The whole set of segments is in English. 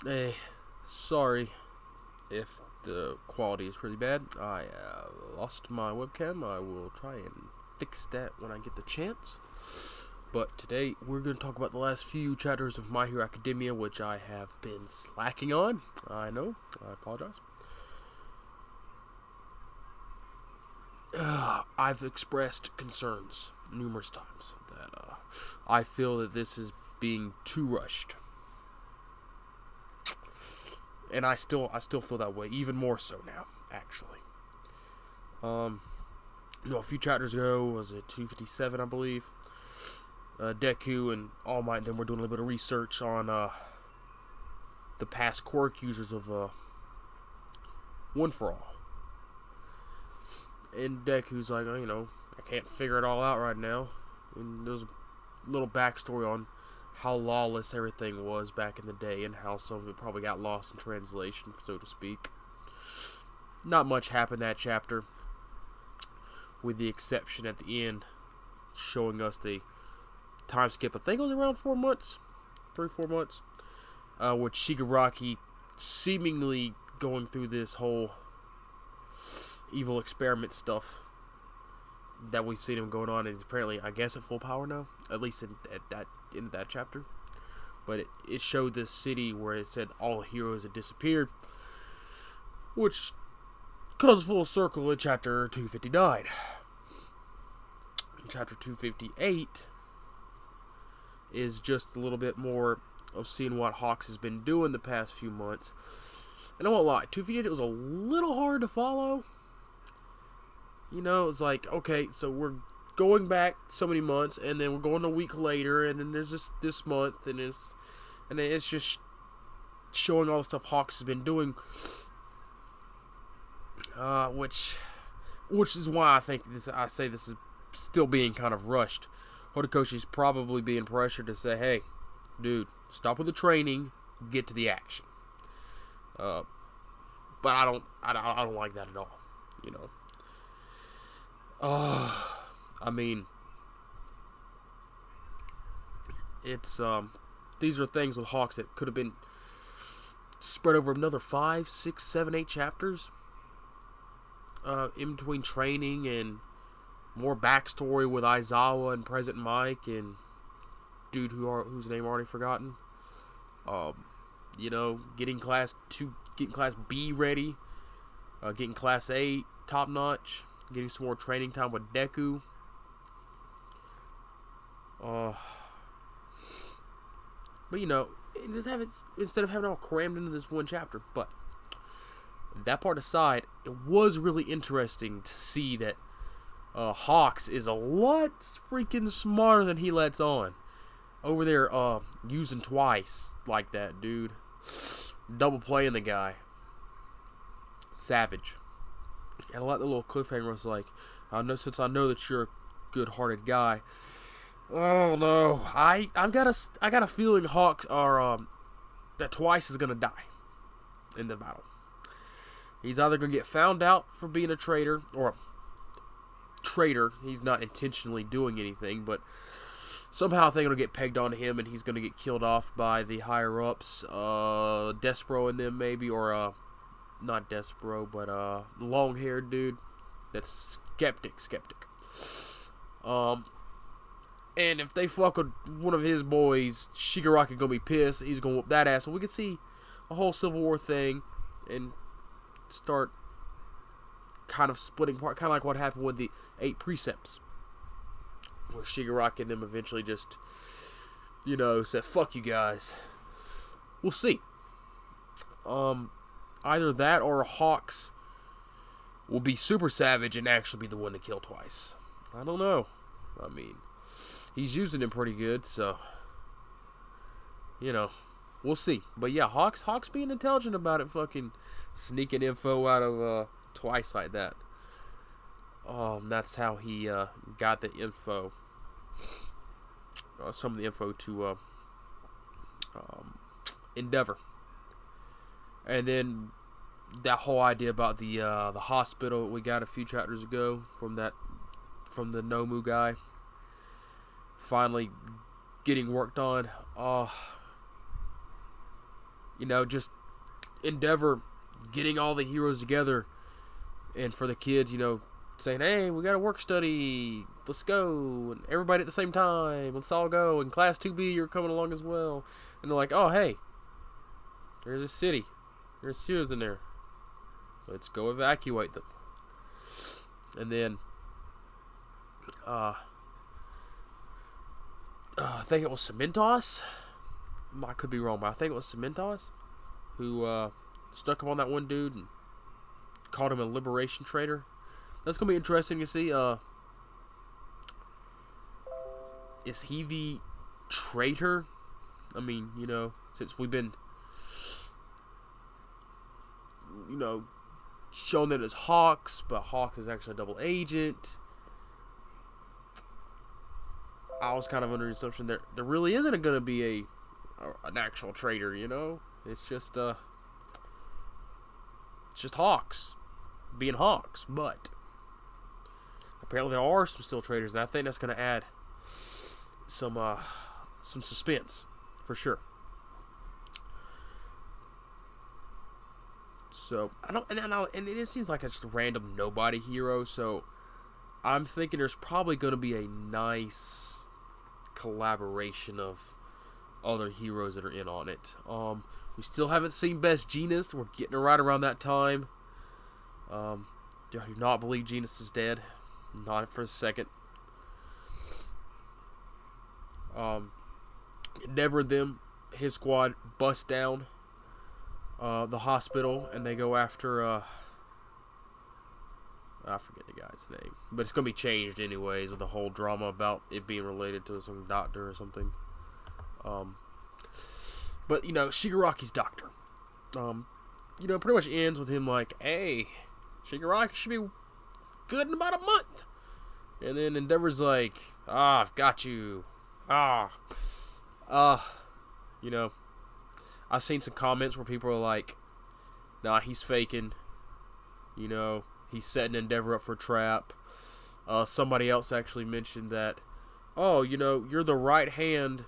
Hey, sorry if the quality is pretty bad. I lost my webcam. I will try and fix that when I get the chance. But today we're going to talk about the last few chapters of My Hero Academia, which I have been slacking on. I know. I apologize. I've expressed concerns numerous times that I feel that this is being too rushed. And I still feel that way, even more so now, actually. A few chapters ago, was it 257, I believe? Deku and All Might, then we're doing a little bit of research on the past quirk users of One for All. And Deku's like, I can't figure it all out right now. And there's a little backstory on how lawless everything was back in the day and how some of it probably got lost in translation, so to speak. Not much happened that chapter, with the exception at the end showing us the time skip. I think it was around 4 months, 3-4 months, with Shigaraki seemingly going through this whole evil experiment stuff that we've seen him going on, and he's apparently, I guess, at full power now, at least in that chapter. But it showed this city where it said all heroes had disappeared, which comes full circle in chapter 259. In chapter 258 is just a little bit more of seeing what Hawks has been doing the past few months. And I won't lie, 258 was a little hard to follow. It's like, okay, so we're going back so many months, and then we're going a week later, and then there's this month, and then it's just showing all the stuff Hawks has been doing, which is why I say this is still being kind of rushed. Horikoshi's probably being pressured to say, hey, dude, stop with the training, get to the action. But I don't like that at all. I mean, it's these are things with Hawks that could have been spread over another 5, 6, 7, 8 chapters. In between training and more backstory with Aizawa and President Mike and dude whose name I already forgotten. Getting class B ready, getting class A top notch, getting some more training time with Deku. But just have it instead of having it all crammed into this one chapter. But that part aside, it was really interesting to see that Hawks is a lot freaking smarter than he lets on. Over there, using twice like that, dude. Double playing the guy. Savage. And I like the little cliffhanger was like, since I know that you're a good-hearted guy. Oh no, I got a feeling Hawks are that Twice is gonna die in the battle. He's either gonna get found out for being a traitor or traitor. He's not intentionally doing anything, but somehow they're gonna get pegged onto him, and he's gonna get killed off by the higher ups, Despero and them maybe, or not Despero, but long-haired dude. That's skeptic. And if they fuck with one of his boys, Shigaraki gonna be pissed. He's gonna whoop that ass. So we could see a whole Civil War thing and start kind of splitting apart, kind of like what happened with the 8 Precepts, where Shigaraki and them eventually just, said, fuck you guys. We'll see. Either that or Hawks will be super savage and actually be the one to kill Twice. I don't know. I mean, he's using him pretty good, so we'll see. But yeah, Hawks being intelligent about it, fucking sneaking info out of Twice like that. That's how he got the info. Some of the info to Endeavor, and then that whole idea about the hospital we got a few chapters ago from the Nomu guy finally getting worked on. just Endeavor getting all the heroes together, and for the kids, saying, hey, we got a work study, let's go, and everybody at the same time, let's all go, and Class 2B, you're coming along as well. And they're like, oh, hey, there's a city, there's heroes in there, let's go evacuate them. And then, I think it was Cementos, I could be wrong, but I think it was Cementos, who stuck up on that one dude and called him a liberation traitor. That's going to be interesting to see. Is he the traitor? I mean, since we've been, shown that it's Hawks, but Hawks is actually a double agent. I was kind of under the assumption there really isn't going to be an actual traitor, It's just Hawks being Hawks, but apparently there are some still traitors, and I think that's going to add some suspense for sure. So and it seems like it's just a random nobody hero. So I'm thinking there's probably going to be a nice collaboration of other heroes that are in on it. We still haven't seen Best Jeanist. We're getting right around that time. I do not believe Jeanist is dead. Not for a second. Endeavor and them, his squad, bust down the hospital, and they go after I forget the guy's name, but it's gonna be changed anyways with the whole drama about it being related to some doctor or something. But Shigaraki's doctor, pretty much ends with him like, "Hey, Shigaraki should be good in about a month," and then Endeavor's like, "I've got you." I've seen some comments where people are like, "Nah, he's faking." He's setting Endeavor up for a trap. Somebody else actually mentioned that, "Oh, you're the right hand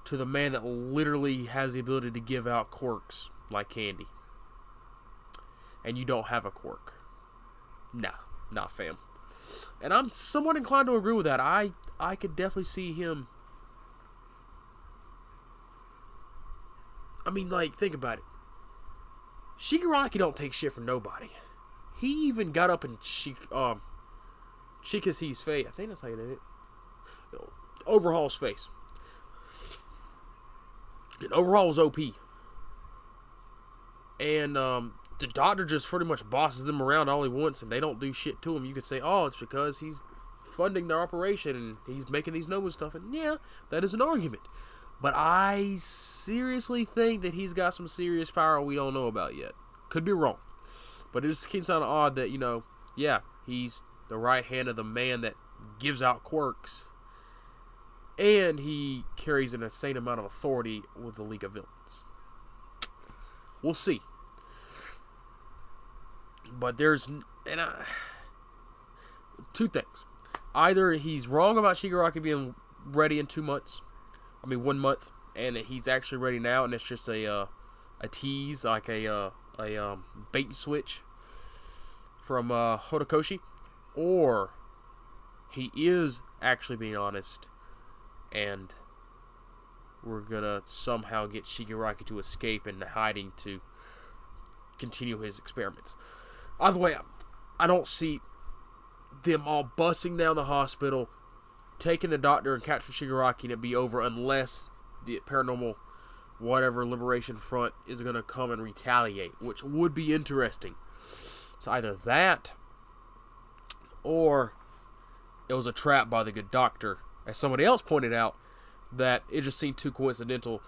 to the man that literally has the ability to give out quirks like candy. And you don't have a quirk." Nah, not fam. And I'm somewhat inclined to agree with that. I could definitely see him. I mean, think about it. Shigaraki don't take shit from nobody. He even got up in Chikasi's face. I think that's how you did it. Overhaul's face. And Overhaul was OP. And the doctor just pretty much bosses them around all he wants, and they don't do shit to him. You could say, oh, it's because he's funding their operation and he's making these Nova stuff. And yeah, that is an argument. But I seriously think that he's got some serious power we don't know about yet. Could be wrong. But it just seems kind of odd that, he's the right hand of the man that gives out quirks. And he carries an insane amount of authority with the League of Villains. We'll see. But there's two things. Either he's wrong about Shigaraki being ready in 1 month, and that he's actually ready now, and it's just a tease, like a bait and switch from Horikoshi, or he is actually being honest, and we're gonna somehow get Shigaraki to escape into hiding to continue his experiments. Either way, I don't see them all busting down the hospital, taking the doctor and capturing Shigaraki, and it be over unless the paranormal whatever Liberation Front is going to come and retaliate, which would be interesting. So either that, or it was a trap by the good doctor. As somebody else pointed out, that it just seemed too coincidental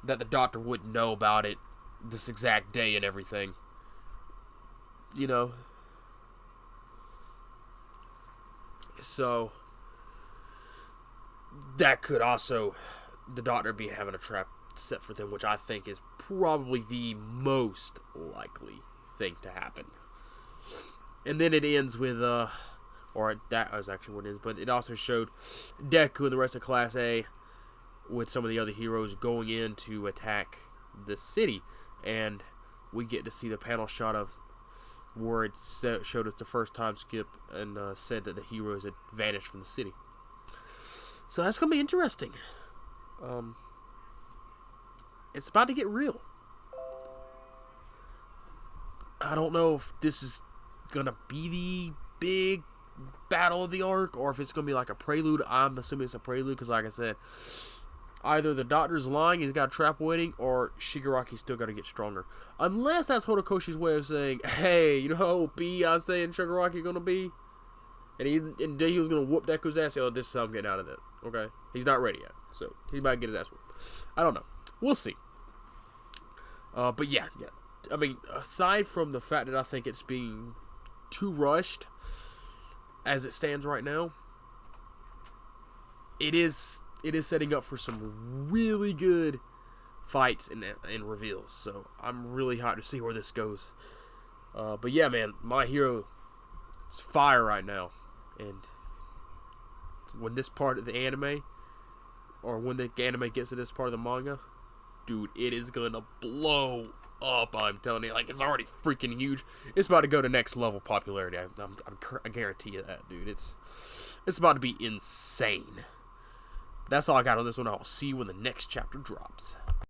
that the doctor wouldn't know about it this exact day and everything. So that could also, the doctor be having a trap set for them, which I think is probably the most likely thing to happen. And then it ends with, or that was actually what it is, but it also showed Deku and the rest of Class A with some of the other heroes going in to attack this city, and we get to see the panel shot of where it showed us the first time skip and said that the heroes had vanished from the city. So that's gonna be interesting. It's about to get real. I don't know if this is gonna be the big battle of the arc, or if it's gonna be like a prelude. I'm assuming it's a prelude because, like I said, either the doctor's lying, he's got a trap waiting, or Shigaraki's still gotta get stronger. Unless that's Horikoshi's way of saying, hey, you know how OP I was saying Shigaraki gonna be? And he was gonna whoop Deku's ass. Oh, this is how I'm getting out of it. Okay? He's not ready yet. So, he might get his ass whooped. I don't know. We'll see. But yeah. I mean, aside from the fact that I think it's being too rushed as it stands right now, it is setting up for some really good fights and reveals. So I'm really hyped to see where this goes. But yeah, man, My Hero is fire right now. And when this part of the anime, or when the anime gets to this part of the manga, dude, it is gonna blow up. I'm telling you, like, it's already freaking huge. It's about to go to next level popularity. I guarantee you that, dude. It's about to be insane. That's all I got on this one. I'll see you when the next chapter drops.